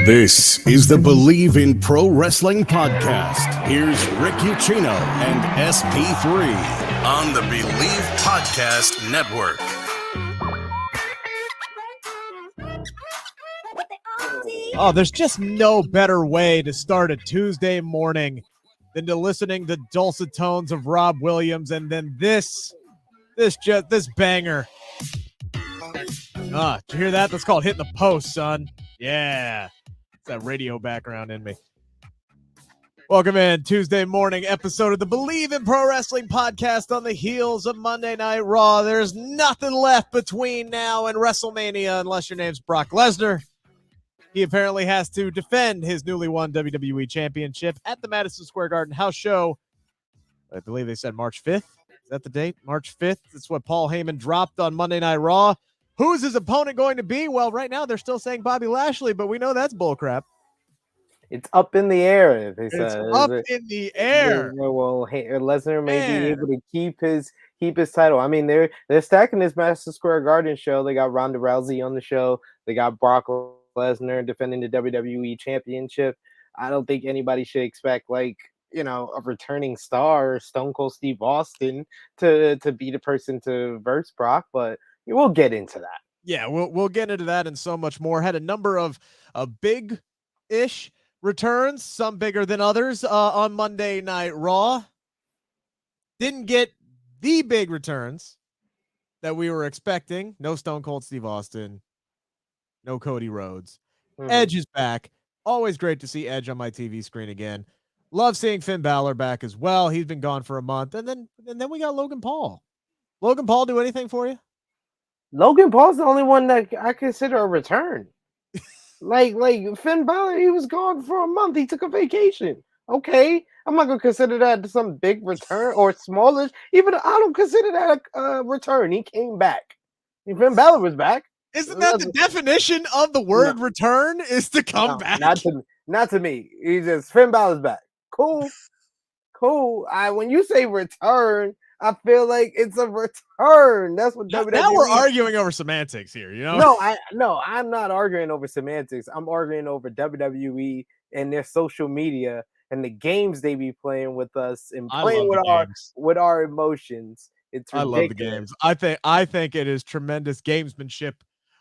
This is the Bleav in Pro Wrestling podcast. Here's Rick Ucchino and SP3 on the Bleav Podcast Network. Oh, there's just no better way to start a Tuesday morning than to listening to dulcet tones of Rob Williams and then this banger. Did you hear that? That's called hitting the post, son. Yeah. It's that radio background in me. Welcome in Tuesday morning episode of the Bleav in Pro Wrestling podcast on the heels of Monday Night Raw. There's nothing left between now and WrestleMania unless your name's Brock Lesnar. He apparently has to defend his newly won WWE Championship at the Madison Square Garden house show. I believe they said March 5th. Is that the date? March 5th. That's what Paul Heyman dropped on Monday Night Raw. Who's his opponent going to be? Well, right now they're still saying Bobby Lashley, but we know that's bullcrap. It's up in the air. It's up in the air. Well, Lesnar may be able to keep his title. I mean, they're stacking this Madison Square Garden show. They got Ronda Rousey on the show. They got Brock Lesnar defending the WWE Championship. I don't think anybody should expect a returning star or Stone Cold Steve Austin to be the person to verse Brock, but we'll get into that. Yeah, we'll get into that and so much more. Had a number of big-ish returns, some bigger than others on Monday Night Raw. Didn't get the big returns that we were expecting. No Stone Cold Steve Austin. No Cody Rhodes. Edge is back. Always great to see Edge on my TV screen again. Love seeing Finn Balor back as well. He's been gone for a month. And then we got Logan Paul. Logan Paul do anything for you? Logan Paul's the only one that I consider a return. like Finn Balor, he was gone for a month. He took a vacation. Okay, I'm not gonna consider that some big return or smallish. Even I don't consider that a return. He came back. Finn Balor was back. Isn't that the definition of the word return? Is to come back? Not to me. He just Finn Balor's back. Cool. When you say return, I feel like it's a return. That's what WWE. Now we're arguing over semantics here, you know? No, I'm not arguing over semantics. I'm arguing over WWE and their social media and the games they be playing with us and playing with our emotions. It's ridiculous. I love the games. I think it is tremendous gamesmanship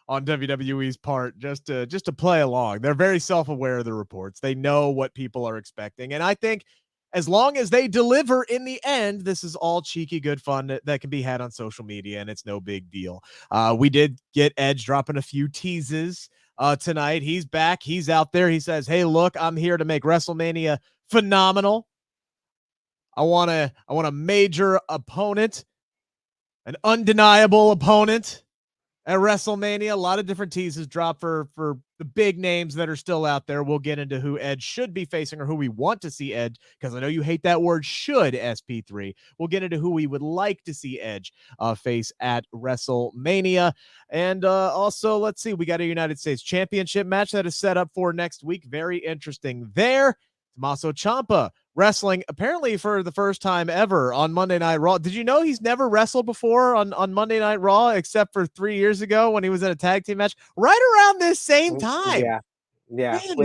on WWE's part just to play along. They're very self-aware of the reports. They know what people are expecting, and I think as long as they deliver in the end, this is all cheeky, good fun that can be had on social media, and it's no big deal. We did get Edge dropping a few teases tonight. He's back. He's out there. He says, hey, look, I'm here to make WrestleMania phenomenal. I want a major opponent, an undeniable opponent at WrestleMania. A lot of different teases drop for the big names that are still out there. We'll get into who Edge should be facing or who we want to see Edge, because I know you hate that word should, SP3. We'll get into who we would like to see Edge face at WrestleMania. And also, let's see, we got a United States Championship match that is set up for next week. Very interesting there. Tommaso Champa wrestling apparently for the first time ever on Monday Night Raw. Did you know he's never wrestled before on Monday Night Raw except for 3 years ago when he was in a tag team match right around this same time? Yeah. Man,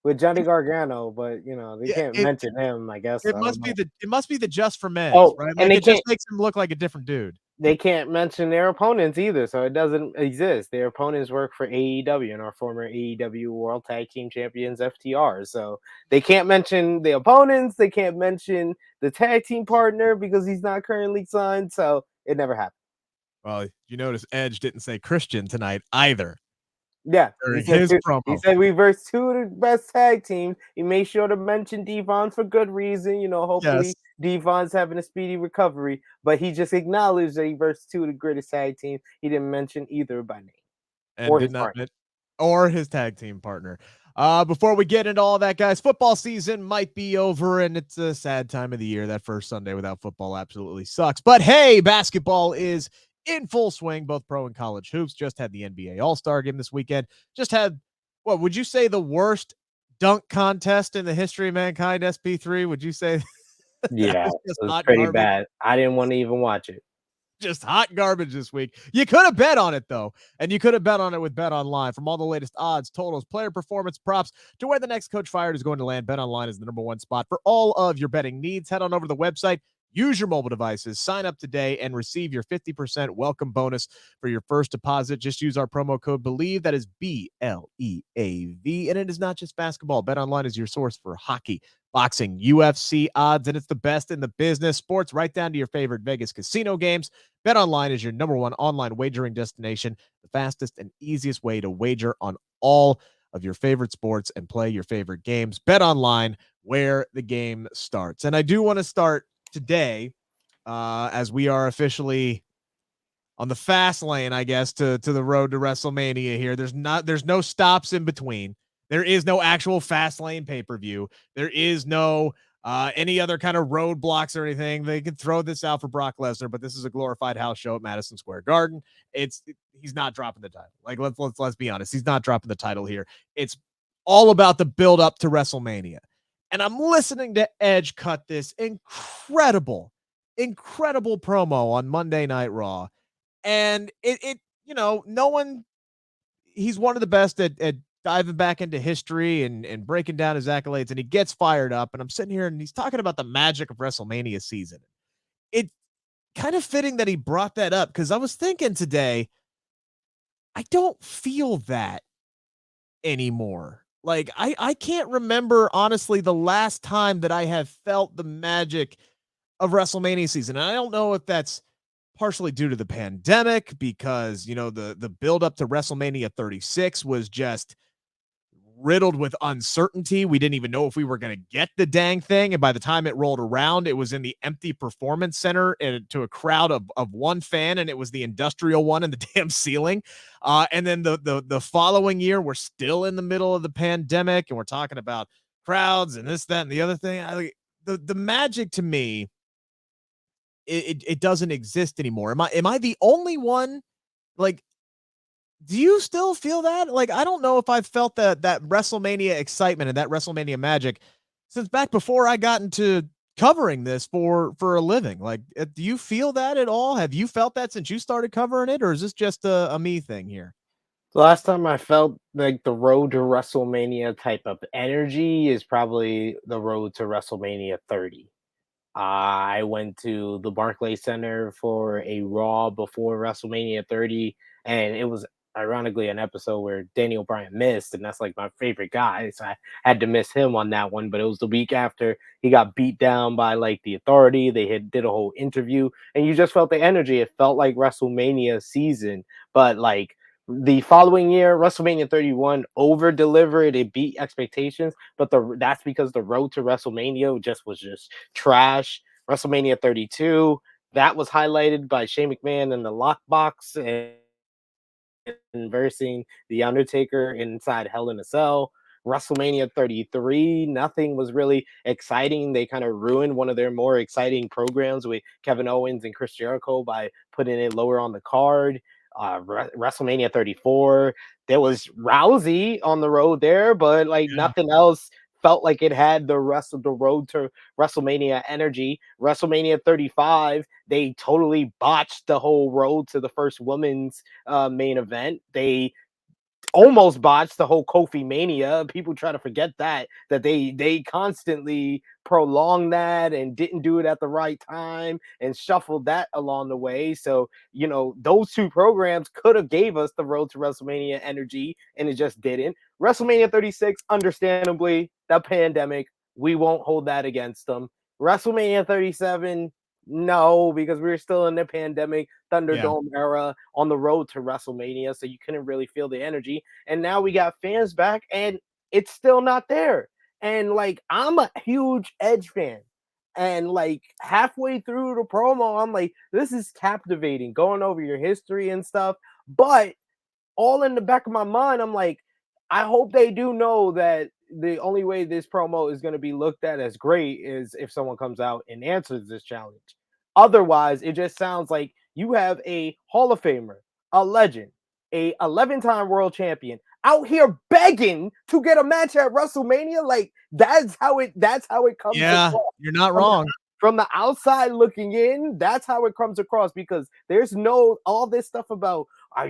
with Johnny Gargano, but they can't mention him. I guess it must be the Just for Men. Right? And it just makes him look like a different dude. They can't mention their opponents either, so it doesn't exist. Their opponents work for AEW and are former AEW World Tag Team Champions FTR. So they can't mention the opponents. They can't mention the tag team partner because he's not currently signed. So it never happened. Well, you notice Edge didn't say Christian tonight either. Yeah, he said we versed two of the best tag teams. He made sure to mention Devon for good reason. Hopefully Devon's having a speedy recovery. But he just acknowledged that he versed two of the greatest tag teams. He didn't mention either by name or his tag team partner. Before we get into all that, guys, football season might be over, and it's a sad time of the year. That first Sunday without football absolutely sucks. But hey, basketball is in full swing, both pro and college hoops. Just had the NBA All-Star game this weekend. Just had, what would you say, the worst dunk contest in the history of mankind, SP3? Would you say? Yeah, it was pretty bad. I didn't want to even watch it. just hot garbage this week. You could have bet on it, though, and you could have bet on it with Bet Online. From all the latest odds, totals, player performance, props, to where the next coach fired is going to land, Bet Online is the #1 spot for all of your betting needs. Head on over to the website, use your mobile devices, sign up today, and receive your 50% welcome bonus for your first deposit. Just use our promo code Bleav. That is BLEAV. And it is not just basketball. Bet Online is your source for hockey, boxing, UFC odds, and it's the best in the business. Sports, right down to your favorite Vegas casino games. Bet Online is your #1 online wagering destination, the fastest and easiest way to wager on all of your favorite sports and play your favorite games. Bet Online, where the game starts. And I do want to start today, as we are officially on the fast lane, I guess, to the road to WrestleMania here. There's no stops in between. There is no actual fast lane pay-per-view. There is no any other kind of roadblocks or anything. They could throw this out for Brock Lesnar, but this is a glorified house show at Madison Square Garden. He's not dropping the title. Like, let's be honest. He's not dropping the title here. It's all about the build up to WrestleMania. And I'm listening to Edge cut this incredible promo on Monday Night Raw. And he's one of the best at diving back into history and breaking down his accolades, and he gets fired up. And I'm sitting here and he's talking about the magic of WrestleMania season. It's kind of fitting that he brought that up, because I was thinking today, I don't feel that anymore. Like, I can't remember, honestly, the last time that I have felt the magic of WrestleMania season. And I don't know if that's partially due to the pandemic, because, the build up to WrestleMania 36 was just riddled with uncertainty. We didn't even know if we were going to get the dang thing. And by the time it rolled around, it was in the empty performance center and to a crowd of one fan. And it was the industrial one in the damn ceiling. And then the following year, we're still in the middle of the pandemic, and we're talking about crowds and this, that, and the other thing. The magic to me, it doesn't exist anymore. Am I the only one? Like, do you still feel that? Like, I don't know if I've felt that WrestleMania excitement and that WrestleMania magic since back before I got into covering this for a living. Like, do you feel that at all? Have you felt that since you started covering it, or is this just a me thing here? The last time I felt like the road to WrestleMania type of energy is probably the road to WrestleMania 30. I went to the Barclays Center for a Raw before WrestleMania 30, and it was ironically an episode where Daniel Bryan missed, and that's like my favorite guy, so I had to miss him on that one. But it was the week after he got beat down by like the Authority. They did a whole interview, and you just felt the energy. It felt like WrestleMania season, but like the following year, WrestleMania 31 over delivered. It beat expectations, but that's because the road to WrestleMania was just trash. WrestleMania 32, that was highlighted by Shane McMahon and the Lockbox and versing The Undertaker inside Hell in a Cell. WrestleMania 33, nothing was really exciting. They kind of ruined one of their more exciting programs with Kevin Owens and Chris Jericho by putting it lower on the card. WrestleMania 34, there was Rousey on the road there, but like nothing else felt like it had the rest of the road to WrestleMania energy. WrestleMania 35, they totally botched the whole road to the first women's main event. They almost botched the whole Kofi Mania. People try to forget that they constantly prolonged that and didn't do it at the right time and shuffled that along the way. So, those two programs could have gave us the road to WrestleMania energy, and it just didn't. WrestleMania 36, understandably, the pandemic, we won't hold that against them. WrestleMania 37, no, because we were still in the pandemic Thunderdome era on the road to WrestleMania, so you couldn't really feel the energy. And now we got fans back, and it's still not there. And like, I'm a huge Edge fan, and like halfway through the promo, I'm like, this is captivating, going over your history and stuff. But all in the back of my mind, I'm like, I hope they do know that the only way this promo is going to be looked at as great is if someone comes out and answers this challenge. Otherwise, it just sounds like you have a Hall of Famer, a legend, a 11-time world champion out here begging to get a match at WrestleMania. Like, that's how it comes. Yeah, you're not wrong. from the outside looking in, that's how it comes across, because there's no all this stuff about, I'm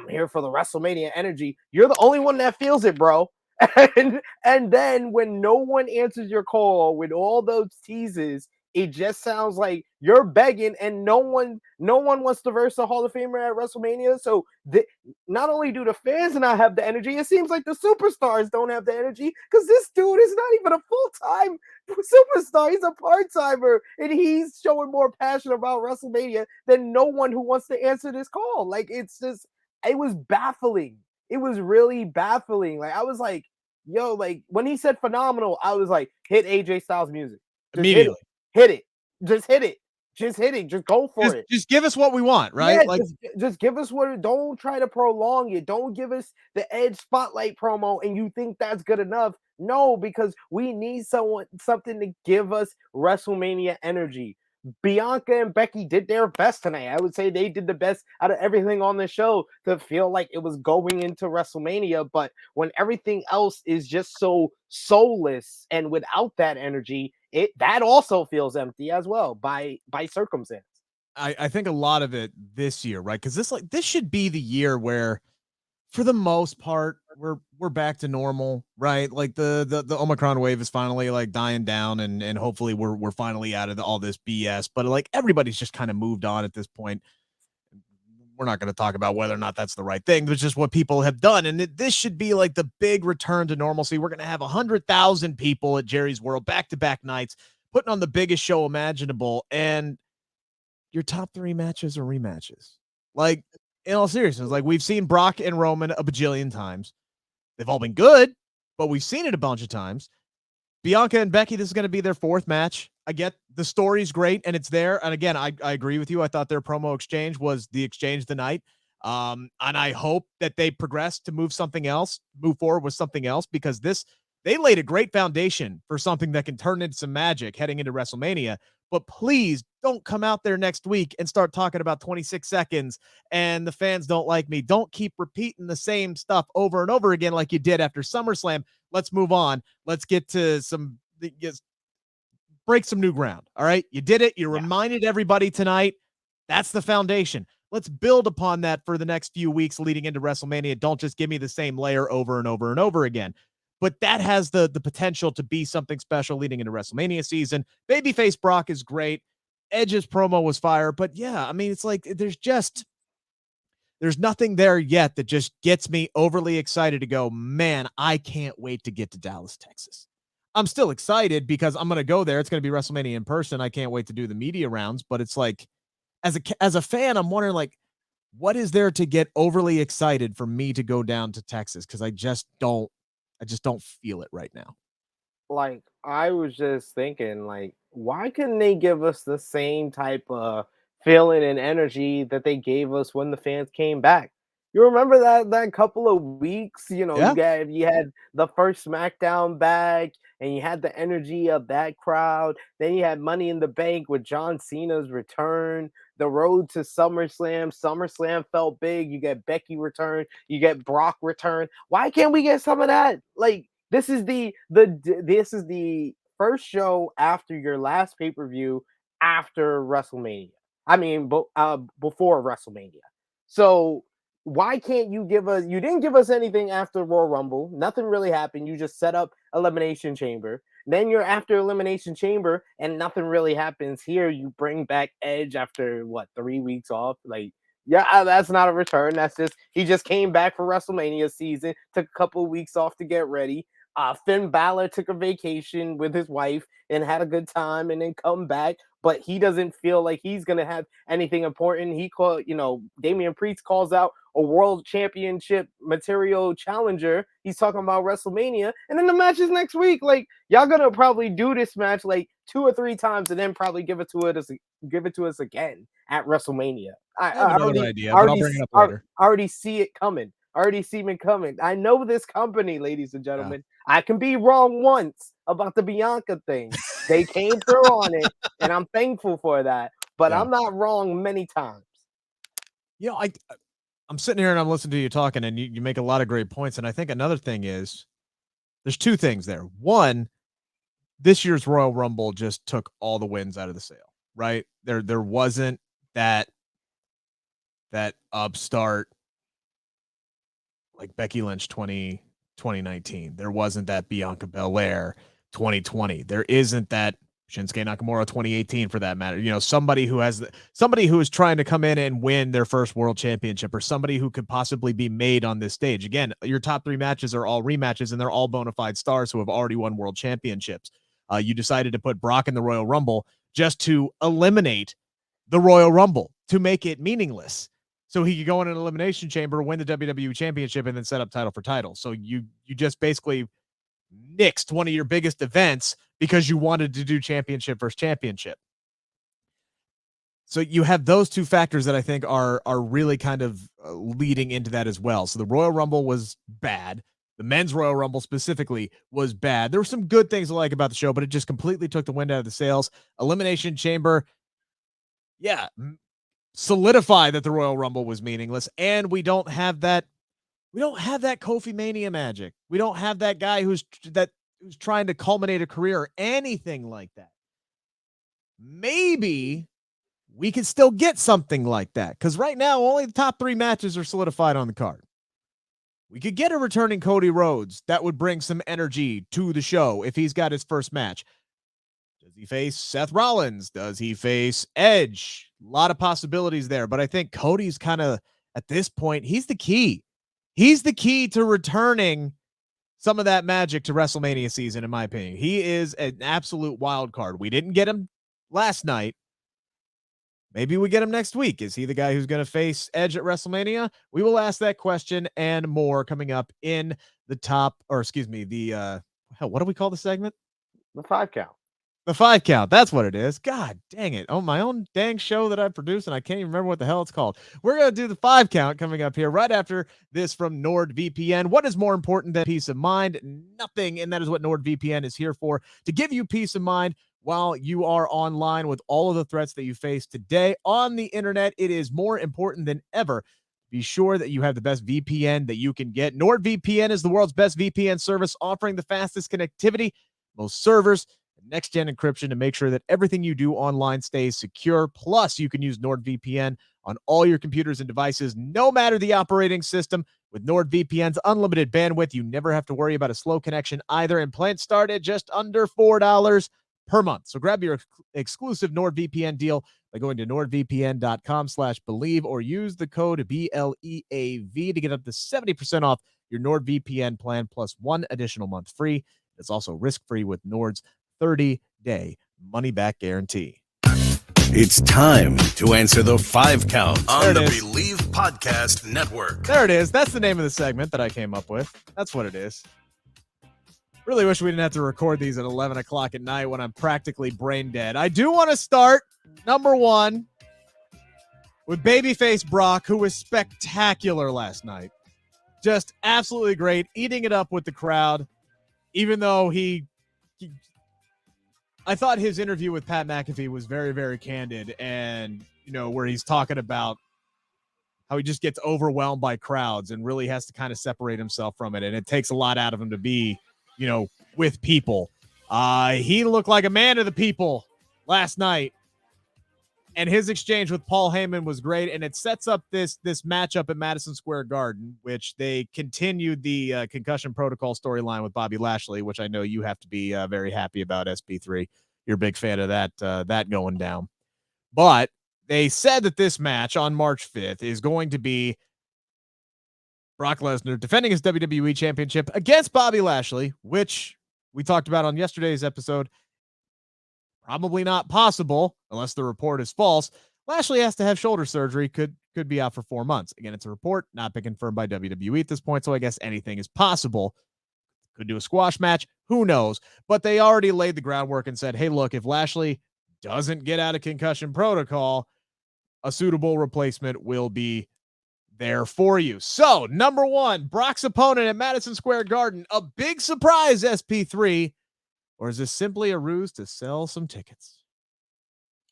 here for the WrestleMania energy. You're the only one that feels it, bro. And then when no one answers your call with all those teases, it just sounds like you're begging, and no one wants to verse the Hall of Famer at WrestleMania. So not only do the fans not have the energy, it seems like the superstars don't have the energy, because this dude is not even a full-time superstar. He's a part-timer, and he's showing more passion about WrestleMania than no one who wants to answer this call. Like, it's just, it was baffling. It was really baffling. Like, I was like, yo, like, when he said phenomenal, I was like, hit AJ Styles music. Just Immediately. hit it. Just hit it. Just hit it. Just go for it. Just give us what we want, right? Yeah, Like, just give us what. Don't try to prolong it. Don't give us the Edge spotlight promo and you think that's good enough. No, because we need something to give us WrestleMania energy. Bianca and Becky did their best tonight. I would say they did the best out of everything on the show to feel like it was going into WrestleMania. But when everything else is just so soulless and without that energy, that also feels empty as well by circumstance. I think a lot of it this year, right? Because this should be the year where, for the most part, we're back to normal, right? Like the Omicron wave is finally like dying down, and hopefully we're finally out of all this BS. But like everybody's just kind of moved on at this point. We're not going to talk about whether or not that's the right thing. It's just what people have done, and this should be like the big return to normalcy. We're going to have 100,000 people at Jerry's World, back-to-back nights, putting on the biggest show imaginable, and your top 3 matches are rematches. Like, in all seriousness, like, we've seen Brock and Roman a bajillion times. They've all been good, but we've seen it a bunch of times. Bianca and Becky, this is going to be their 4th match. I get the story's great and it's there. And again, I agree with you. I thought their promo exchange was the exchange of the night. And I hope that they progress to move forward with something else, because they laid a great foundation for something that can turn into some magic heading into WrestleMania. But please don't come out there next week and start talking about 26 seconds and the fans don't like me. Don't keep repeating the same stuff over and over again like you did after SummerSlam. Let's move on. Let's get to break some new ground. All right. You did it. You reminded everybody tonight. That's the foundation. Let's build upon that for the next few weeks leading into WrestleMania. Don't just give me the same layer over and over and over again. But that has the potential to be something special leading into WrestleMania season. Babyface Brock is great. Edge's promo was fire. But yeah, I mean, it's like there's nothing there yet that just gets me overly excited to go, man, I can't wait to get to Dallas, Texas. I'm still excited because I'm going to go there. It's going to be WrestleMania in person. I can't wait to do the media rounds. But it's like, as a fan, I'm wondering, like, what is there to get overly excited for me to go down to Texas? Because I just don't feel it right now. Like, I was just thinking, like, why couldn't they give us the same type of feeling and energy that they gave us when the fans came back? You remember that couple of weeks, you had the first SmackDown back and you had the energy of that crowd. Then you had Money in the Bank with John Cena's return, the road to SummerSlam. SummerSlam felt big. You get Becky return, you get Brock return. Why can't we get some of that? Like, this is the first show after your last pay-per-view after WrestleMania. I mean, before WrestleMania. So why can't you give us? You didn't give us anything after Royal Rumble. Nothing really happened. You just set up Elimination Chamber. Then you're after Elimination Chamber, and nothing really happens. Here, you bring back Edge after 3 weeks off. Like, yeah, that's not a return. That's just he just came back for WrestleMania season. Took a couple of weeks off to get ready. Finn Balor took a vacation with his wife and had a good time, and then come back. But he doesn't feel like he's gonna have anything important. He Damian Priest calls out a world championship material challenger. He's talking about WrestleMania, and then the match is next week. Like, y'all gonna probably do this match like 2 or 3 times, and then probably give it to us again at WrestleMania. I have another idea, but I'll bring it up later. I already see it coming. I already see it coming. I know this company, ladies and gentlemen. Yeah. I can be wrong once about the Bianca thing. They came through on it, and I'm thankful for that. But I'm not wrong many times. I'm sitting here and I'm listening to you talking, and you make a lot of great points. And I think another thing is there's 2 things there. One, this year's Royal Rumble just took all the wins out of the sail, right? There wasn't that upstart like Becky Lynch 2019. There wasn't that Bianca Belair 2020. There isn't that Shinsuke Nakamura 2018 for that matter. You know, somebody who is trying to come in and win their first world championship, or somebody who could possibly be made on this stage. Again, your top 3 matches are all rematches, and they're all bona fide stars who have already won world championships. You decided to put Brock in the Royal Rumble just to eliminate the Royal Rumble, to make it meaningless, so he could go in an elimination chamber, win the WWE championship, and then set up title for title. So you just basically nixed one of your biggest events because you wanted to do championship versus championship. So you have those 2 factors that I think are really kind of leading into that as well. So the Royal Rumble was bad. The men's Royal Rumble specifically was bad. There were some good things I like about the show, but it just completely took the wind out of the sails. Elimination Chamber, yeah, solidify that the Royal Rumble was meaningless, and we don't have that Kofi Mania magic. We don't have that guy who's trying to culminate a career or anything like that. Maybe we could still get something like that, because right now only the top 3 matches are solidified on the card. We could get a returning Cody Rhodes that would bring some energy to the show if he's got his first match. Does he face Seth Rollins? Does he face Edge? A lot of possibilities there, but I think Cody's kind of, at this point, he's the key. He's the key to returning some of that magic to WrestleMania season, in my opinion. He is an absolute wild card. We didn't get him last night. Maybe we get him next week. Is he the guy who's going to face Edge at WrestleMania? We will ask that question and more coming up in the what do we call the segment? The 5 count. The 5 count. That's what it is. God dang it. Oh, my own dang show that I produce, and I can't even remember what the hell it's called. We're going to do the 5 count coming up here right after this from NordVPN. What is more important than peace of mind? Nothing. And that is what NordVPN is here for, to give you peace of mind while you are online with all of the threats that you face today on the internet. It is more important than ever. Be sure that you have the best VPN that you can get. NordVPN is the world's best VPN service, offering the fastest connectivity, most servers, next-gen encryption to make sure that everything you do online stays secure. Plus, you can use NordVPN on all your computers and devices, no matter the operating system. With NordVPN's unlimited bandwidth, you never have to worry about a slow connection either, and plans start at just under $4 per month. So grab your exclusive NordVPN deal by going to nordvpn.com/Bleav or use the code BLEAV to get up to 70% off your NordVPN plan plus 1 additional month free. It's also risk-free with Nord's 30-day money-back guarantee. It's time to answer the 5 count on the Bleav Podcast Network. There it is. That's the name of the segment that I came up with. That's what it is. Really wish we didn't have to record these at 11 o'clock at night when I'm practically brain dead. I do want to start, number 1, with babyface Brock, who was spectacular last night. Just absolutely great, eating it up with the crowd, even though I thought his interview with Pat McAfee was very, very candid, and, you know, where he's talking about how he just gets overwhelmed by crowds and really has to kind of separate himself from it. And it takes a lot out of him to be, you know, with people. He looked like a man of the people last night, and his exchange with Paul Heyman was great. And it sets up this matchup at Madison Square Garden, which they continued the concussion protocol storyline with Bobby Lashley, which I know you have to be very happy about, SP3. You're a big fan of that going down. But they said that this match on March 5th is going to be Brock Lesnar defending his WWE Championship against Bobby Lashley, which we talked about on yesterday's episode. Probably not possible unless the report is false. Lashley has to have shoulder surgery, could be out for 4 months. Again, it's a report, not been confirmed by WWE at this point, so I guess anything is possible. Could do a squash match, who knows? But they already laid the groundwork and said, hey, look, if Lashley doesn't get out of concussion protocol, a suitable replacement will be there for you. So, number 1, Brock's opponent at Madison Square Garden, a big surprise, SP3, or is this simply a ruse to sell some tickets?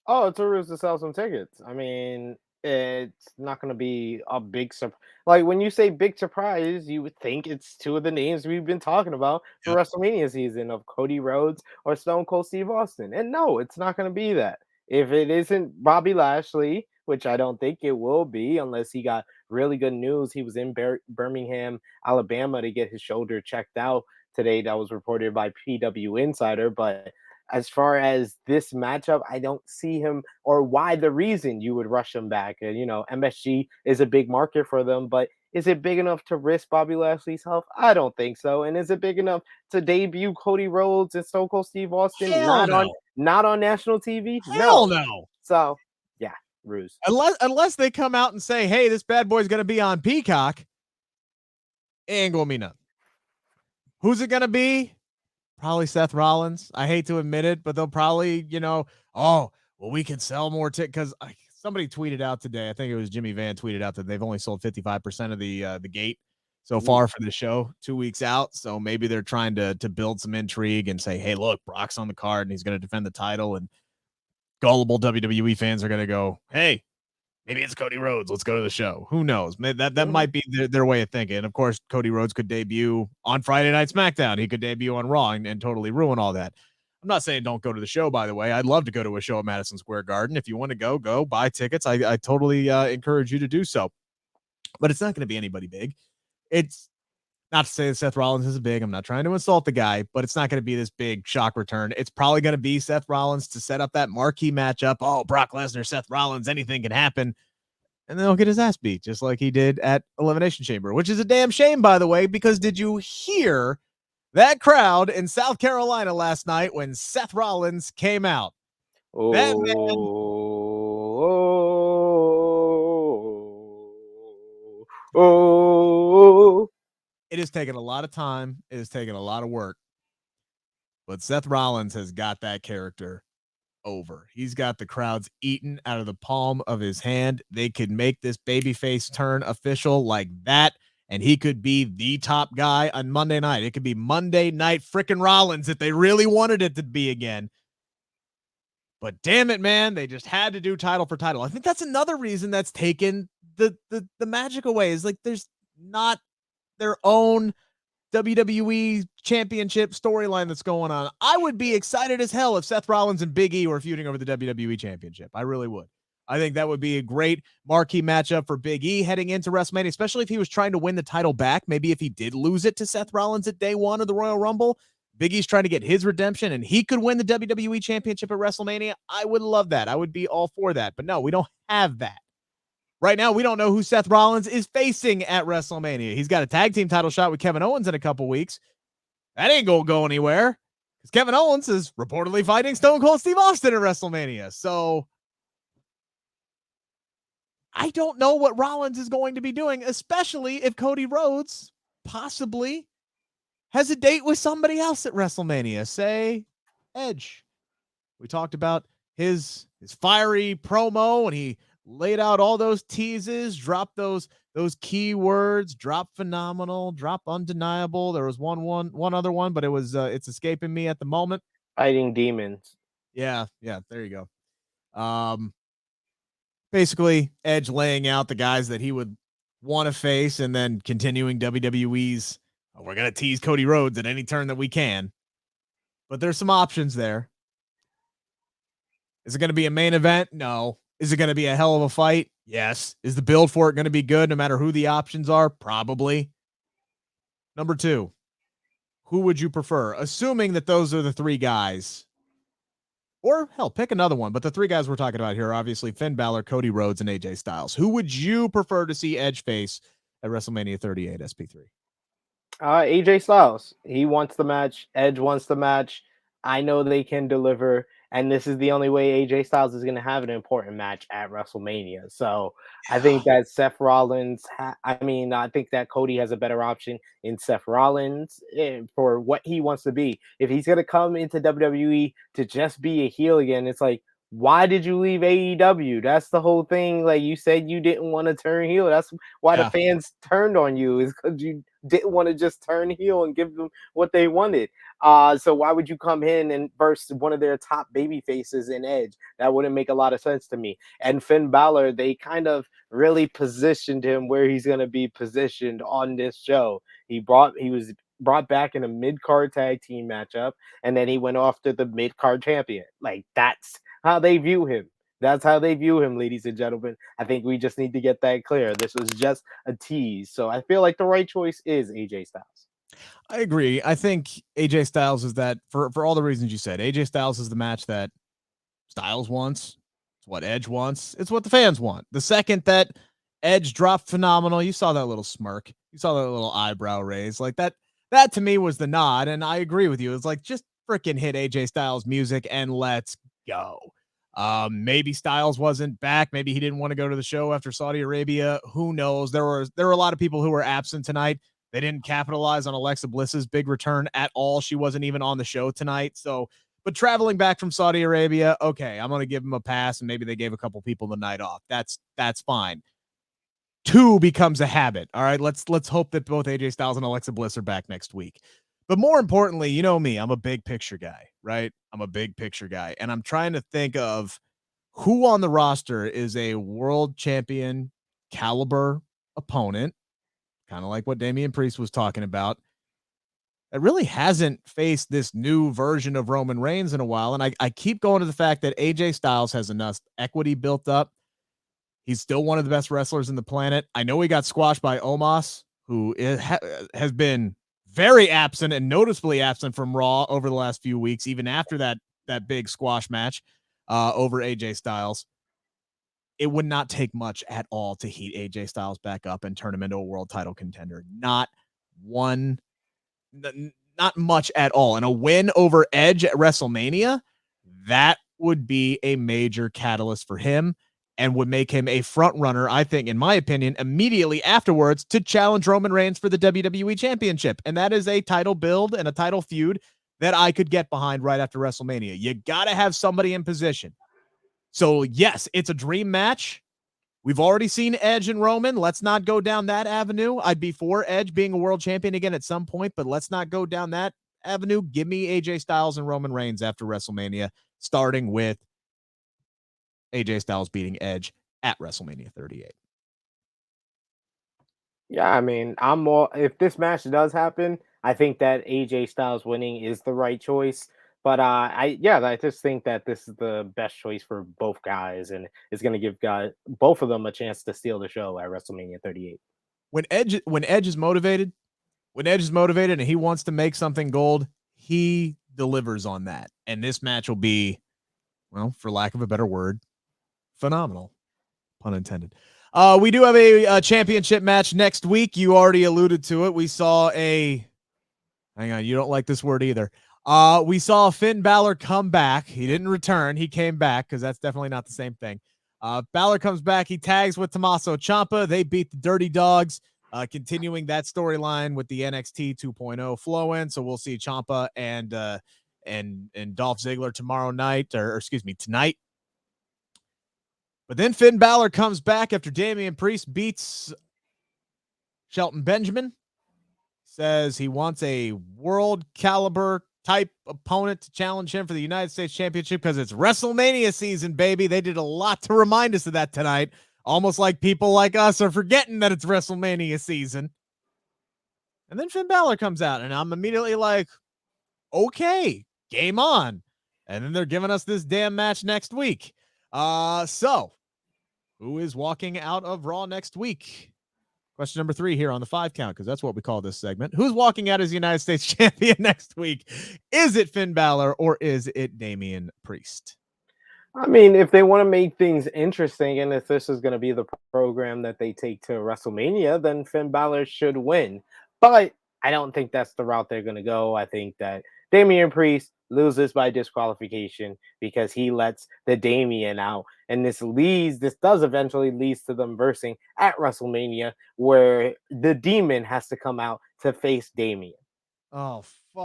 Oh, it's a ruse to sell some tickets. I mean, It's not going to be a big surprise. Like when you say big surprise, you would think it's two of the names we've been talking about for Yep. WrestleMania season of Cody Rhodes or Stone Cold Steve Austin. And no, it's not going to be that. If it isn't Bobby Lashley, which I don't think it will be unless he got really good news. He was in Birmingham, Alabama to get his shoulder checked out today. That was reported by PW Insider. But as far as this matchup, I don't see him or why the reason you would rush him back. MSG is a big market for them, but is it big enough to risk Bobby Lashley's health? I don't think so. And is it big enough to debut Cody Rhodes and Stone Cold Steve Austin Hell no. not on national TV? Hell No. no. So yeah, ruse. Unless they come out and say, hey, this bad boy's going to be on Peacock, it ain't going to be nothing. Who's it going to be? Probably Seth Rollins. I hate to admit it, but they'll probably, we can sell more tickets because somebody tweeted out today. I think it was Jimmy Van tweeted out that they've only sold 55% of the gate so far for the show 2 weeks out. So maybe they're trying to build some intrigue and say, hey, look, Brock's on the card and he's going to defend the title. And gullible WWE fans are going to go, hey, maybe it's Cody Rhodes. Let's go to the show. Who knows? That might be their way of thinking. Of course, Cody Rhodes could debut on Friday Night SmackDown. He could debut on Raw and totally ruin all that. I'm not saying don't go to the show, by the way. I'd love to go to a show at Madison Square Garden. If you want to go buy tickets. I totally encourage you to do so. But it's not going to be anybody big. It's not to say that Seth Rollins is big. I'm not trying to insult the guy, but it's not going to be this big shock return. It's probably going to be Seth Rollins to set up that marquee matchup. Oh, Brock Lesnar, Seth Rollins, anything can happen. And then he'll get his ass beat just like he did at Elimination Chamber, which is a damn shame, by the way, because did you hear that crowd in South Carolina last night when Seth Rollins came out? That man. It has taken a lot of time. It has taken a lot of work. But Seth Rollins has got that character over. He's got the crowds eaten out of the palm of his hand. They could make this babyface turn official like that, and he could be the top guy on Monday night. It could be Monday Night frickin' Rollins if they really wanted it to be again. But damn it, man, they just had to do title for title. I think that's another reason that's taken the magic away, is like there's not their own WWE championship storyline that's going on. I would be excited as hell if Seth Rollins and Big E were feuding over the WWE championship. I really would. I think that would be a great marquee matchup for Big E heading into WrestleMania, especially if he was trying to win the title back. Maybe if he did lose it to Seth Rollins at day one of the Royal Rumble, Big E's trying to get his redemption and he could win the WWE championship at WrestleMania. I would love that. I would be all for that. But no, we don't have that. Right now, we don't know who Seth Rollins is facing at WrestleMania. He's got a tag team title shot with Kevin Owens in a couple weeks. That ain't going to go anywhere because Kevin Owens is reportedly fighting Stone Cold Steve Austin at WrestleMania. So I don't know what Rollins is going to be doing, especially if Cody Rhodes possibly has a date with somebody else at WrestleMania, say Edge. We talked about his fiery promo and he laid out all those teases, dropped those keywords, drop phenomenal, drop undeniable. There was one other one, but it's escaping me at the moment. Fighting demons. Yeah, there you go. Basically Edge laying out the guys that he would want to face and then continuing WWE's, we're going to tease Cody Rhodes at any turn that we can. But there's some options there. Is it going to be a main event? No. Is it going to be a hell of a fight? Yes. Is the build for it going to be good no matter who the options are? Probably. Number 2, who would you prefer? Assuming that those are the 3 guys. Or hell, pick another one. But the 3 guys we're talking about here are obviously Finn Balor, Cody Rhodes, and AJ Styles. Who would you prefer to see Edge face at WrestleMania 38 SP3? AJ Styles. He wants the match. Edge wants the match. I know they can deliver. And this is the only way AJ Styles is going to have an important match at WrestleMania. So I think that Seth Rollins, I think that Cody has a better option in Seth Rollins for what he wants to be. If he's going to come into WWE to just be a heel again, it's like, why did you leave AEW? That's the whole thing. Like you said, you didn't want to turn heel. That's why the fans turned on you, is because you didn't want to just turn heel and give them what they wanted. So why would you come in and verse one of their top baby faces in Edge? That wouldn't make a lot of sense to me. And Finn Balor, they kind of really positioned him where he's going to be positioned on this show. He was brought back in a mid-card tag team matchup, and then he went off to the mid-card champion. Like, that's how they view him. That's how they view him, ladies and gentlemen. I think we just need to get that clear. This was just a tease. So I feel like the right choice is AJ Styles. I agree. I think AJ Styles is that for all the reasons you said. AJ Styles is the match that Styles wants. It's what Edge wants. It's what the fans want. The second that Edge dropped phenomenal, you saw that little smirk. You saw that little eyebrow raise. Like that to me was the nod. And I agree with you. It's like, just freaking hit AJ Styles music and let's go. Maybe Styles wasn't back. Maybe he didn't want to go to the show after Saudi Arabia. Who knows? There were a lot of people who were absent tonight. They didn't capitalize on Alexa Bliss's big return at all. She wasn't even on the show tonight. So, but traveling back from Saudi Arabia, okay, I'm going to give them a pass, and maybe they gave a couple people the night off. That's fine. 2 becomes a habit. All right, let's hope that both AJ Styles and Alexa Bliss are back next week. But more importantly, you know me, I'm a big picture guy, right? I'm a big picture guy, and I'm trying to think of who on the roster is a world champion caliber opponent, kind of like what Damian Priest was talking about, that really hasn't faced this new version of Roman Reigns in a while. And I keep going to the fact that AJ Styles has enough equity built up. He's still one of the best wrestlers in the planet. I know he got squashed by Omos, who has been very absent and noticeably absent from Raw over the last few weeks, even after that big squash match over AJ Styles. It would not take much at all to heat AJ Styles back up and turn him into a world title contender. Not much at all. And a win over Edge at WrestleMania, that would be a major catalyst for him and would make him a front runner, I think, in my opinion, immediately afterwards to challenge Roman Reigns for the WWE Championship. And that is a title build and a title feud that I could get behind right after WrestleMania. You got to have somebody in position. So, yes, it's a dream match. We've already seen Edge and Roman. Let's not go down that avenue. I'd be for Edge being a world champion again at some point, but let's not go down that avenue. Give me AJ Styles and Roman Reigns after WrestleMania, starting with AJ Styles beating Edge at WrestleMania 38. Yeah, I mean, I'm more, if this match does happen, I think that AJ Styles winning is the right choice. But I just think that this is the best choice for both guys, and it's gonna give both of them a chance to steal the show at WrestleMania 38. When Edge is motivated, and he wants to make something gold, he delivers on that. And this match will be, well, for lack of a better word, phenomenal. Pun intended. We do have a championship match next week. You already alluded to it. We saw hang on, you don't like this word either. We saw Finn Balor come back. He didn't return. He came back, because that's definitely not the same thing. Balor comes back. He tags with Tommaso Ciampa. They beat the Dirty Dogs, continuing that storyline with the NXT 2.0 flow in. So we'll see Ciampa and Dolph Ziggler tomorrow night, or excuse me, tonight. But then Finn Balor comes back after Damian Priest beats Shelton Benjamin. Says he wants a world caliber type opponent to challenge him for the United States Championship because it's WrestleMania season, baby. They did a lot to remind us of that tonight. Almost like people like us are forgetting that it's WrestleMania season. And then Finn Balor comes out, and I'm immediately like, okay, game on. And then they're giving us this damn match next week. So who is walking out of Raw next week? Question number 3 here on the 5 count, because that's what we call this segment. Who's walking out as United States champion next week? Is it Finn Balor or is it Damian Priest? I mean, if they want to make things interesting, and if this is going to be the program that they take to WrestleMania, then Finn Balor should win. But I don't think that's the route they're going to go. I think that Damian Priest loses by disqualification because he lets the Damian out. And this does eventually lead to them versing at WrestleMania, where the Demon has to come out to face Damian. Oh, fuck.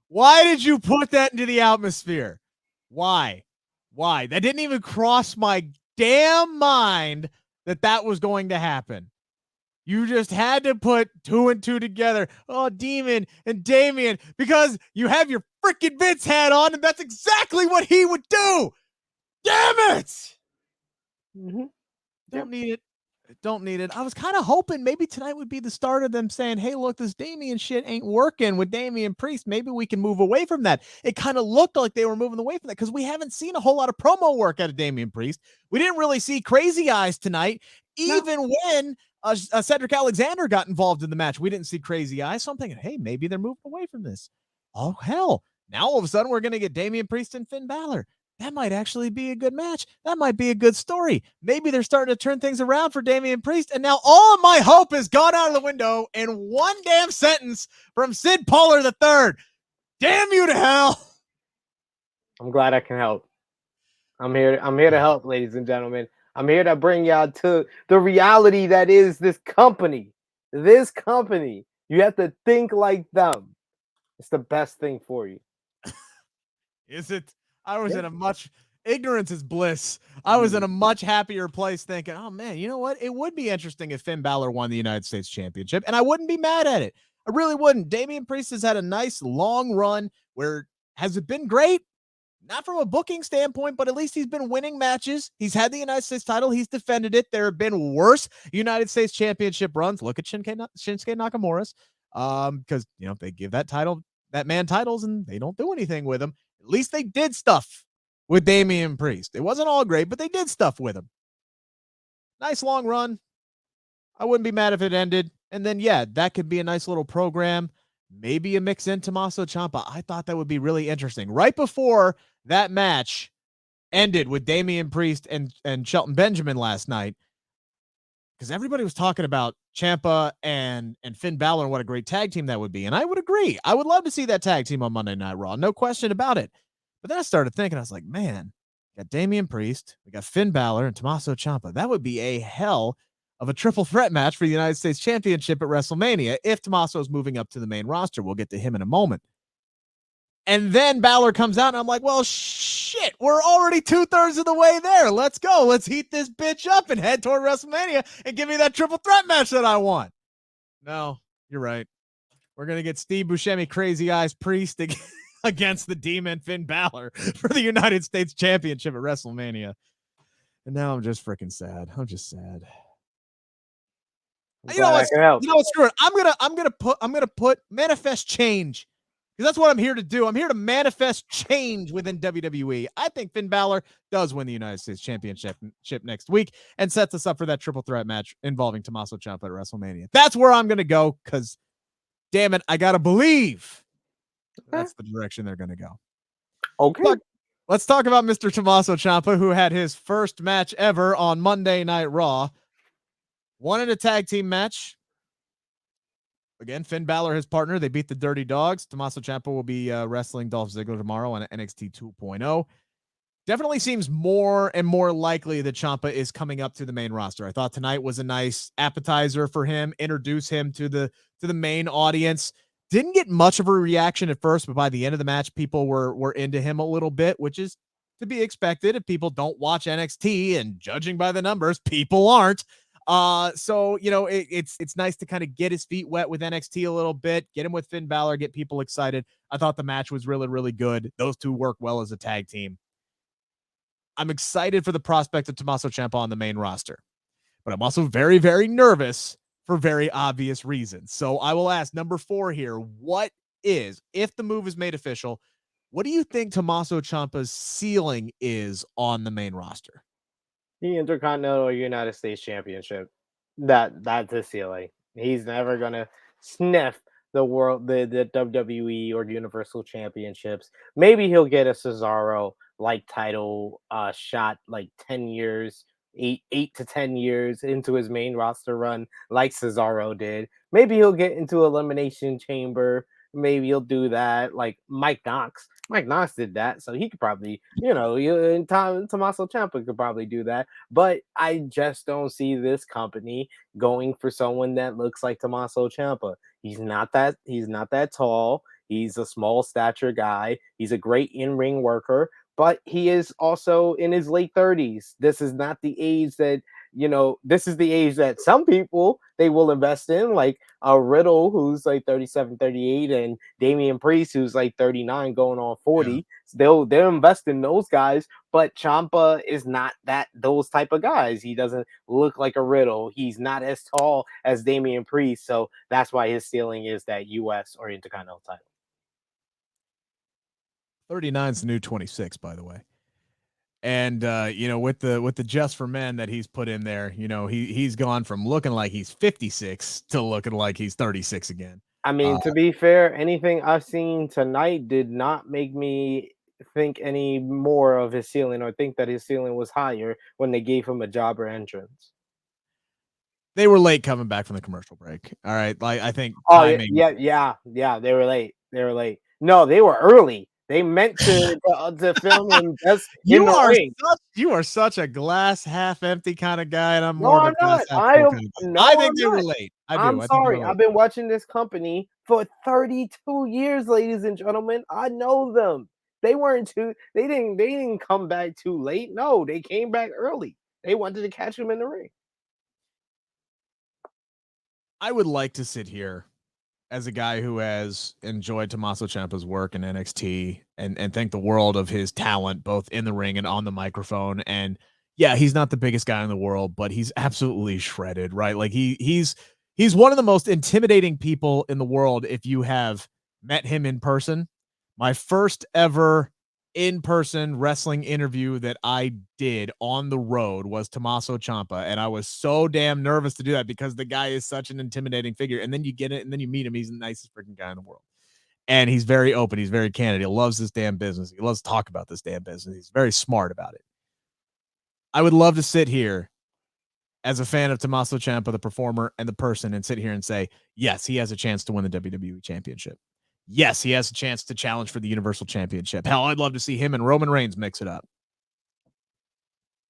Why did you put that into the atmosphere? Why? That didn't even cross my damn mind that was going to happen. You just had to put 2 and 2 together. Oh, Demon and Damian, because you have your freaking Vince hat on, and that's exactly what he would do. Damn it! Mm-hmm. Don't need it. Don't need it. I was kind of hoping maybe tonight would be the start of them saying, hey, look, this Damian shit ain't working with Damian Priest. Maybe we can move away from that. It kind of looked like they were moving away from that because we haven't seen a whole lot of promo work out of Damian Priest. We didn't really see Crazy Eyes tonight, even when Cedric Alexander got involved in the match. We didn't see Crazy Eyes. So I'm thinking, hey, maybe they're moving away from this. Oh, hell. Now all of a sudden we're going to get Damian Priest and Finn Balor. That might actually be a good match. That might be a good story. Maybe they're starting to turn things around for Damian Priest. And now all of my hope has gone out of the window in one damn sentence from Sid Pollard III. Damn you to hell. I'm glad I can help. I'm here to help, ladies and gentlemen. I'm here to bring y'all to the reality that is this company. This company. You have to think like them. It's the best thing for you. Is it? I was in a much ignorance is bliss. I was in a much happier place thinking, oh man, you know what? It would be interesting if Finn Balor won the United States Championship, and I wouldn't be mad at it. I really wouldn't. Damian Priest has had a nice long run where has it been great? Not from a booking standpoint, but at least he's been winning matches. He's had the United States title. He's defended it. There have been worse United States Championship runs. Look at Shinsuke Nakamura's, because they give that man titles, and they don't do anything with him. At least they did stuff with Damian Priest. It wasn't all great, but they did stuff with him. Nice long run. I wouldn't be mad if it ended. And then, yeah, that could be a nice little program. Maybe a mix in Tommaso Ciampa. I thought that would be really interesting. Right before that match ended with Damian Priest and Shelton Benjamin last night, because everybody was talking about Champa and Finn Balor and what a great tag team that would be. And I would agree. I would love to see that tag team on Monday Night Raw. No question about it. But then I started thinking, I was like, man, we got Damian Priest, we got Finn Balor and Tommaso Ciampa. That would be a hell of a triple threat match for the United States Championship at WrestleMania if Tommaso is moving up to the main roster. We'll get to him in a moment. And then Balor comes out, and I'm like, well, shit, we're already 2/3 of the way there. Let's go. Let's heat this bitch up and head toward WrestleMania and give me that triple threat match that I want. No, you're right. We're going to get Steve Buscemi, Crazy Eyes Priest against the Demon Finn Balor for the United States Championship at WrestleMania. And now I'm just freaking sad. I'm just sad. You know what? Screw it. I'm gonna put manifest change. Because that's what I'm here to do. I'm here to manifest change within WWE. I think Finn Balor does win the United States Championship next week and sets us up for that triple threat match involving Tommaso Ciampa at WrestleMania. That's where I'm going to go because, damn it, I got to believe that's the direction they're going to go. Okay. Let's talk about Mr. Tommaso Ciampa, who had his first match ever on Monday Night Raw. Won in a tag team match. Again, Finn Balor, his partner, they beat the Dirty Dogs. Tommaso Ciampa will be wrestling Dolph Ziggler tomorrow on NXT 2.0. Definitely seems more and more likely that Ciampa is coming up to the main roster. I thought tonight was a nice appetizer for him, introduce him to the main audience. Didn't get much of a reaction at first, but by the end of the match, people were into him a little bit, which is to be expected if people don't watch NXT, and judging by the numbers, people aren't. So it's nice to kind of get his feet wet with NXT a little bit, get him with Finn Balor, get people excited. I thought the match was really, really good. Those two work well as a tag team. I'm excited for the prospect of Tommaso Ciampa on the main roster, but I'm also very, very nervous for very obvious reasons. So I will ask number 4 here. What is, if the move is made official, what do you think Tommaso Ciampa's ceiling is on the main roster? The Intercontinental United States Championship. That's his ceiling. He's never gonna sniff the WWE or Universal Championships. Maybe he'll get a Cesaro like title shot like 10 years, 8 to 10 years into his main roster run, like Cesaro did. Maybe he'll get into Elimination Chamber. Maybe he'll do that like Mike Knox. Mike Knox did that, so he could probably, Tommaso Ciampa could probably do that. But I just don't see this company going for someone that looks like Tommaso Ciampa. He's not that tall. He's a small stature guy. He's a great in-ring worker, but he is also in his late 30s. This is not the age that, this is the age that some people they will invest in, like a Riddle who's like 37, 38, and Damian Priest who's like 39 going on 40. Yeah. They'll invest in those guys, but Champa is not those type of guys. He doesn't look like a Riddle. He's not as tall as Damian Priest, so that's why his ceiling is that US or Intercontinental title. 39 is the new 26, by the way. And with the Just for Men that he's put in there, he's gone from looking like he's 56 to looking like he's 36 again. I mean, to be fair, anything I've seen tonight did not make me think any more of his ceiling or think that his ceiling was higher when they gave him a jobber entrance. They were late coming back from the commercial break. All right. Like, I think timing. timing. Yeah. They were late. No, they were early. They meant to film him just in the ring. You are such a glass half empty kind of guy, and I'm No, more of I'm a glass not. half full kind of guy. No, I think I'm they not. were late. I'm sorry. I've been watching this company for 32 years, ladies and gentlemen. I know them. They didn't come back too late. No, they came back early. They wanted to catch him in the ring. I would like to sit here as a guy who has enjoyed Tommaso Ciampa's work in NXT and thank the world of his talent, both in the ring and on the microphone. And yeah, he's not the biggest guy in the world, but he's absolutely shredded, right? Like he's one of the most intimidating people in the world. If you have met him in person, my first ever in-person wrestling interview that I did on the road was Tommaso Ciampa, and I was so damn nervous to do that because the guy is such an intimidating figure. And then you get it, and then you meet him. He's the nicest freaking guy in the world, and he's very open. He's very candid. He loves this damn business. He loves to talk about this damn business. He's very smart about it. I would love to sit here as a fan of Tommaso Ciampa, the performer and the person, and sit here and say, yes, he has a chance to win the WWE Championship. Yes, he has a chance to challenge for the Universal Championship. Hell, I'd love to see him and Roman Reigns mix it up.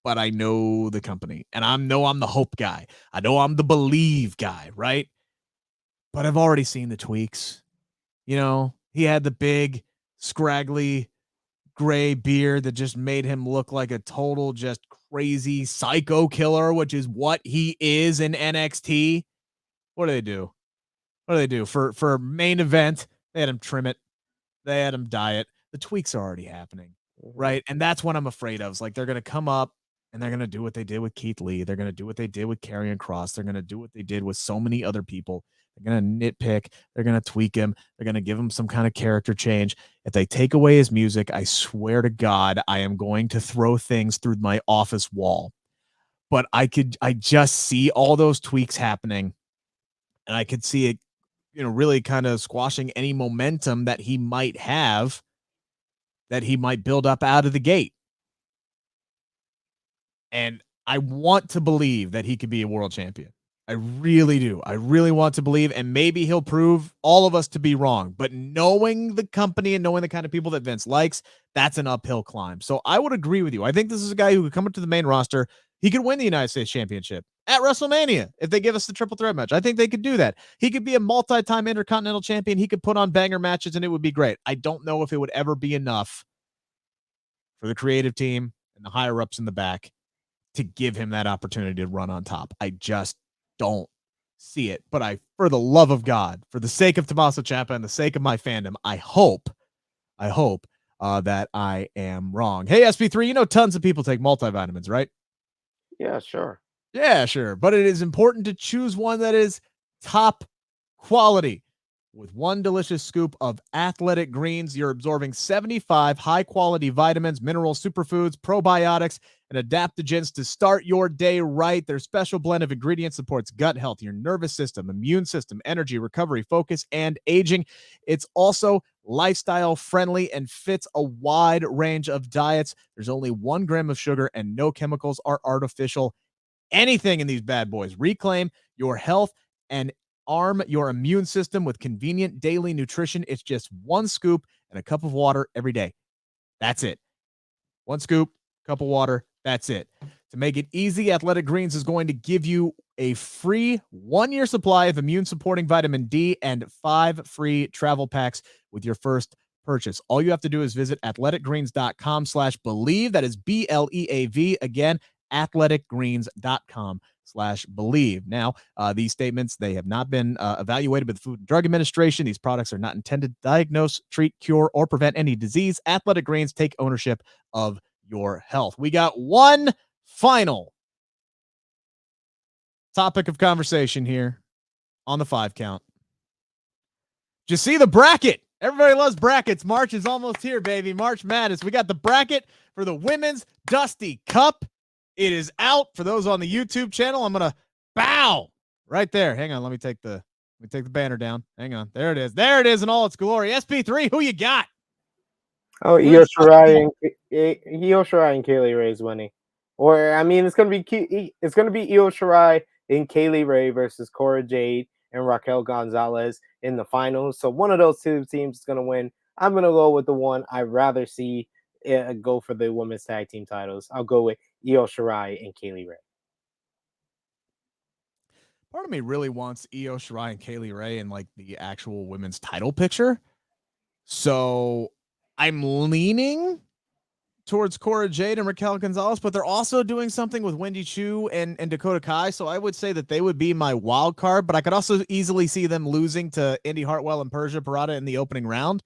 But I know the company, and I know I'm the hope guy. I know I'm the Bleav guy, right? But I've already seen the tweaks. He had the big, scraggly, gray beard that just made him look like a total just crazy psycho killer, which is what he is in NXT. What do they do? For main event? They had him trim it. They had him dye it. The tweaks are already happening, right? And that's what I'm afraid of. It's like they're going to come up and they're going to do what they did with Keith Lee. They're going to do what they did with Karrion Kross. They're going to do what they did with so many other people. They're going to nitpick. They're going to tweak him. They're going to give him some kind of character change. If they take away his music, I swear to God, I am going to throw things through my office wall. But I just see all those tweaks happening, and I could see it, really kind of squashing any momentum that he might have, that he might build up out of the gate. And I want to believe that he could be a world champion. I really do. I really want to believe, and maybe he'll prove all of us to be wrong. But knowing the company and knowing the kind of people that Vince likes, that's an uphill climb. So I would agree with you. I think this is a guy who could come into the main roster. He could win the United States Championship at WrestleMania if they give us the triple threat match. I think they could do that. He could be a multi-time Intercontinental Champion. He could put on banger matches, and it would be great. I don't know if it would ever be enough for the creative team and the higher-ups in the back to give him that opportunity to run on top. I just don't see it. But for the love of God, for the sake of Tommaso Ciampa and the sake of my fandom, I hope that I am wrong. Hey, SP3, tons of people take multivitamins, right? Yeah, sure. Yeah, sure. But it is important to choose one that is top quality. With one delicious scoop of Athletic Greens, you're absorbing 75 high-quality vitamins, minerals, superfoods, probiotics, and adaptogens to start your day right. Their special blend of ingredients supports gut health, your nervous system, immune system, energy, recovery, focus, and aging. It's also lifestyle-friendly and fits a wide range of diets. There's only 1 gram of sugar, and no chemicals are artificial. Anything in these bad boys. Reclaim your health and arm your immune system with convenient daily nutrition. It's just 1 scoop and a cup of water every day. That's it. 1 scoop, cup of water. That's it. To make it easy, Athletic Greens is going to give you a free 1-year supply of immune-supporting vitamin D and 5 free travel packs with your first purchase. All you have to do is visit athleticgreens.com/Bleav. That is BLEAV. Again, athleticgreens.com/Bleav. Now, these statements, they have not been evaluated by the Food and Drug Administration. These products are not intended to diagnose, treat, cure, or prevent any disease. Athletic Greens, take ownership of your health. We got one final topic of conversation here on the 5 count. Did you see the bracket? Everybody loves brackets. March is almost here, baby. March Madness. We got the bracket for the Women's Dusty Cup. It is out for those on the YouTube channel. I'm going to bow right there. Hang on. Let me take the banner down. Hang on. There it is. There it is in all its glory. SP3, who you got? Oh, Io Shirai and Kaylee Ray is winning. Or I mean, it's gonna be Io Shirai and Kaylee Ray versus Cora Jade and Raquel Gonzalez in the finals. So one of those two teams is gonna win. I'm gonna go with the one I'd rather see go for the women's tag team titles. I'll go with Io Shirai and Kaylee Ray. Part of me really wants Io Shirai and Kaylee Ray in like the actual women's title picture. So I'm leaning towards Cora Jade and Raquel Gonzalez, but they're also doing something with Wendy Chu and Dakota Kai. So I would say that they would be my wild card, but I could also easily see them losing to Indy Hartwell and Persia Pirotta in the opening round.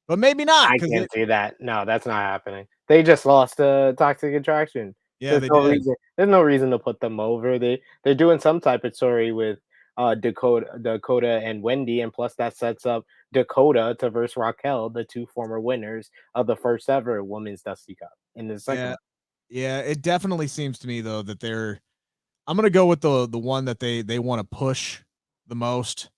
But maybe not. I can't see that. No, that's not happening. They just lost to Toxic Attraction. Yeah, There's no reason to put them over. They're doing some type of story with Dakota and Wendy, and plus that sets up Dakota to versus Raquel, the two former winners of the first ever Women's Dusty Cup in the second round. Yeah, it definitely seems to me though that I'm gonna go with the one that they want to push the most.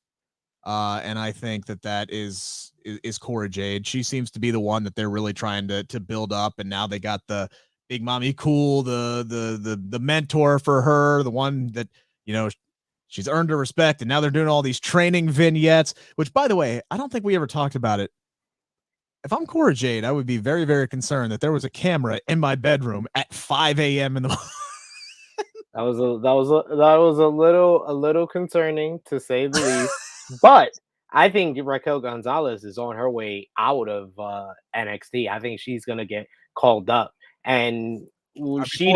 And I think that is Cora Jade. She seems to be the one that they're really trying to build up, and now they got the Big Mommy Cool, the mentor for her, the one that, you know, she's earned her respect, and now they're doing all these training vignettes, which, by the way, I don't think we ever talked about it. If I'm Cora Jade, I would be very, very concerned that there was a camera in my bedroom at 5 a.m. in the morning. That was a little concerning, to say the least. But I think Raquel Gonzalez is on her way out of NXT. I think she's gonna get called up, and she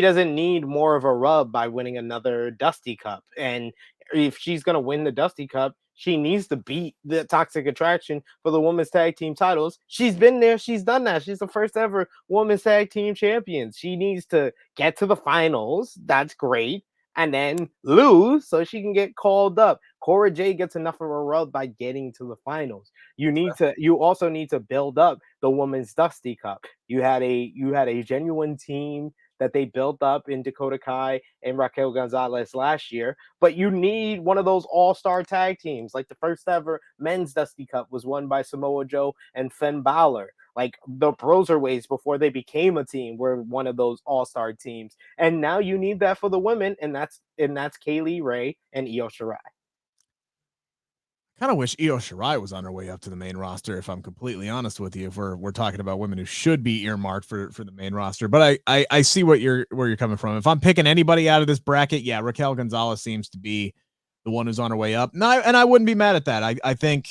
doesn't need more of a rub by winning another Dusty Cup. And if she's gonna win the Dusty Cup, she needs to beat the Toxic Attraction for the women's tag team titles. She's been there. She's done that. She's the first ever women's tag team champion. She needs to get to the finals. That's great. And then lose so she can get called up. Cora Jade gets enough of a rub by getting to the finals. You also need to build up the women's Dusty Cup. You had a genuine team that they built up in Dakota Kai and Raquel Gonzalez last year, but you need one of those all-star tag teams. Like the first ever men's Dusty Cup was won by Samoa Joe and Finn Balor. Like the Broserweights, before they became a team, were one of those all-star teams. And now you need that for the women, and that's Kaylee Ray and Io Shirai. Kind of wish Io Shirai was on her way up to the main roster, if I'm completely honest with you, if we're talking about women who should be earmarked for the main roster. But I see where you're coming from. If I'm picking anybody out of this bracket, yeah, Raquel Gonzalez seems to be the one who's on her way up. And I wouldn't be mad at that. I think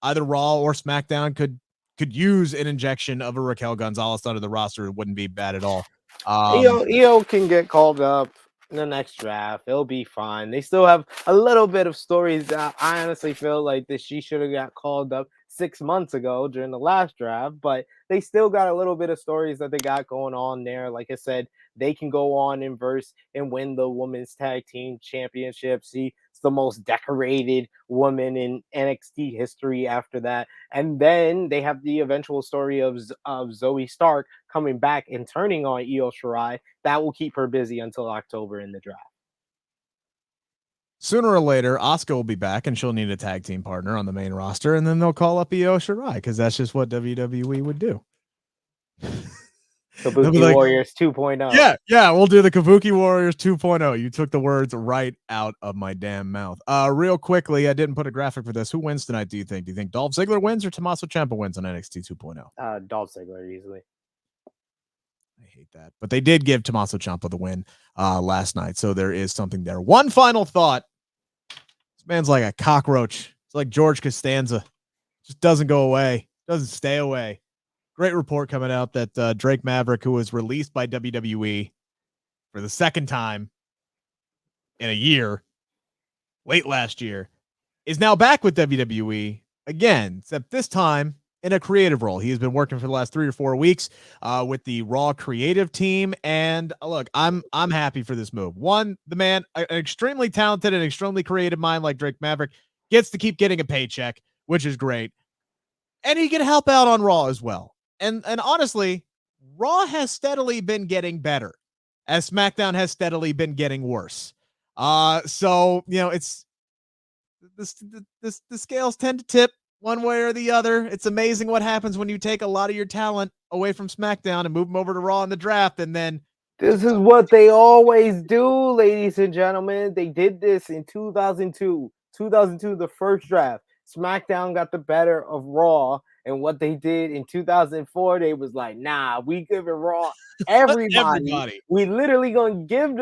either Raw or SmackDown could use an injection of a Raquel Gonzalez out of the roster. It wouldn't be bad at all. Io can get called up in the next draft. It'll be fine. They still have a little bit of stories that I honestly feel like that she should have got called up 6 months ago during the last draft, but they still got a little bit of stories that they got going on there. Like I said, they can go on and win the women's tag team championship. She's the most decorated woman in NXT history after that. And then they have the eventual story of Zoe Stark coming back and turning on Io Shirai. That will keep her busy until October in the draft. Sooner or later, Asuka will be back, and she'll need a tag team partner on the main roster, and then they'll call up Io Shirai, because that's just what WWE would do. Kabuki Warriors 2.0. Yeah, we'll do the Kabuki Warriors 2.0. You took the words right out of my damn mouth. Real quickly, I didn't put a graphic for this. Who wins tonight, do you think? Do you think Dolph Ziggler wins or Tommaso Ciampa wins on NXT 2.0? Dolph Ziggler easily. hate that. But they did give Tommaso Ciampa the win last night, so there is something there. One final thought. This man's like a cockroach. It's like George Costanza. Just doesn't go away. Doesn't stay away. Great report coming out that Drake Maverick, who was released by WWE for the second time in a year, late last year, is now back with WWE again, except this time in a creative role. He has been working for the last 3 or 4 weeks with the Raw creative team. And look, I'm happy for this move. One, the man, an extremely talented and extremely creative mind like Drake Maverick, gets to keep getting a paycheck, which is great. And he can help out on Raw as well. And honestly, Raw has steadily been getting better as SmackDown has steadily been getting worse. So, it's the scales tend to tip one way or the other. It's amazing what happens when you take a lot of your talent away from SmackDown and move them over to Raw in the draft. And then this is what they always do, ladies and gentlemen. They did this in 2002. 2002, the first draft. SmackDown got the better of Raw. And what they did in 2004, they was like, nah, we giving Raw everybody. We literally we're gonna give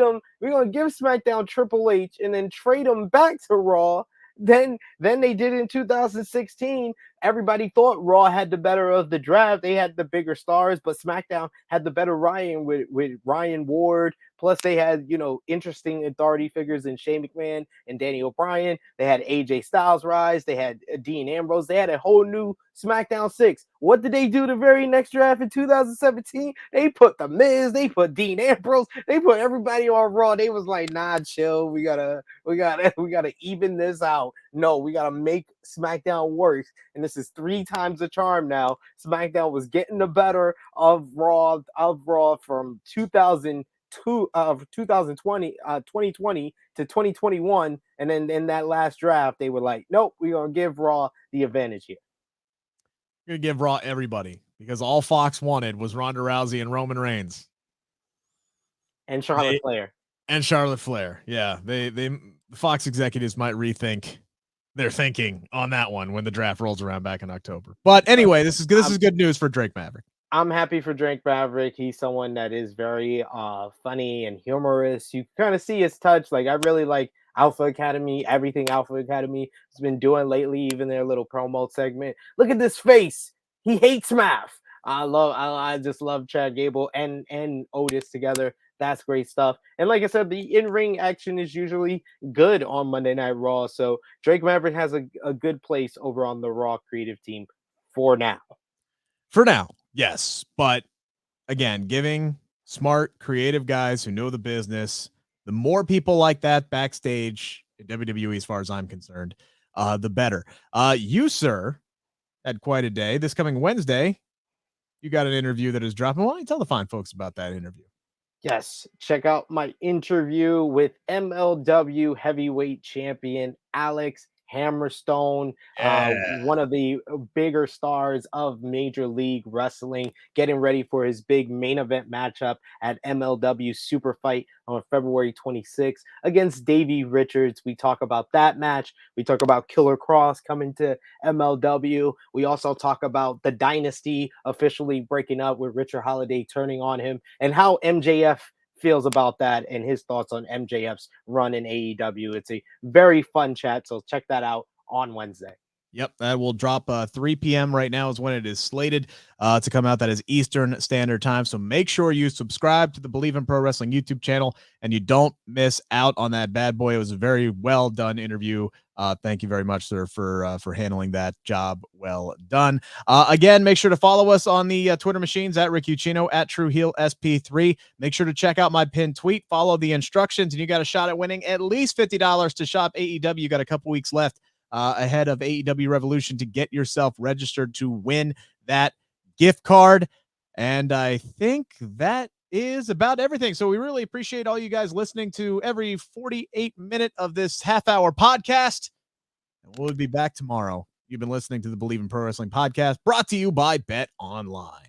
SmackDown Triple H and then trade them back to Raw. Then they did in 2016. Everybody thought Raw had the better of the draft. They had the bigger stars, but SmackDown had the better Ryan with Ryan Ward. Plus, they had, interesting authority figures in Shane McMahon and Danny O'Brien. They had AJ Styles rise. They had Dean Ambrose. They had a whole new SmackDown 6. What did they do the very next draft in 2017? They put The Miz. They put Dean Ambrose. They put everybody on Raw. They was like, nah, chill. We gotta even this out. No, we gotta make SmackDown worse. And this is 3 times the charm now. SmackDown was getting the better of Raw from 2020 to 2021, and then in that last draft they were like, nope, we're gonna give Raw the advantage here. You're gonna give Raw everybody, because all Fox wanted was Ronda Rousey and Roman Reigns and Charlotte Flair. Yeah, the Fox executives might rethink their thinking on that one when the draft rolls around back in October. But anyway, this is good news for Drake Maverick. I'm happy for Drake Maverick. He's someone that is very funny and humorous. You kind of see his touch. Like, I really like Alpha Academy, everything Alpha Academy has been doing lately, even their little promo segment. Look at this face. He hates math. I just love Chad Gable and Otis together. That's great stuff. And like I said, the in-ring action is usually good on Monday Night Raw. So Drake Maverick has a good place over on the Raw creative team for now. For now, yes. But again, giving smart, creative guys who know the business, the more people like that backstage in WWE, as far as I'm concerned, the better. You, sir, had quite a day. This coming Wednesday, you got an interview that is dropping. Why don't you tell the fine folks about that interview? Yes, check out my interview with MLW heavyweight champion Alex Hammerstone, one of the bigger stars of Major League Wrestling, getting ready for his big main event matchup at MLW Super Fight on February 26th against Davey Richards. We talk about that match. We talk about Killer Cross coming to MLW. We also talk about the Dynasty officially breaking up with Richard Holiday turning on him, and how MJF feels about that and his thoughts on MJF's run in AEW. It's a very fun chat, so check that out on Wednesday. Yep, that will drop 3 p.m. right now is when it is slated to come out. That is Eastern Standard Time. So make sure you subscribe to the Bleav in Pro Wrestling YouTube channel and you don't miss out on that bad boy. It was a very well done interview. Thank you very much, sir, for handling that job. Well done. Again, make sure to follow us on the Twitter machines at Rick Ucchino, at TrueHeelSP3. Make sure to check out my pinned tweet. Follow the instructions, and you got a shot at winning at least $50 to shop AEW. You got a couple weeks left ahead of AEW Revolution to get yourself registered to win that gift card. And I think that is about everything. So we really appreciate all you guys listening to every 48-minute of this half-hour podcast. And we'll be back tomorrow. You've been listening to the Bleav in Pro Wrestling podcast, brought to you by Bet Online.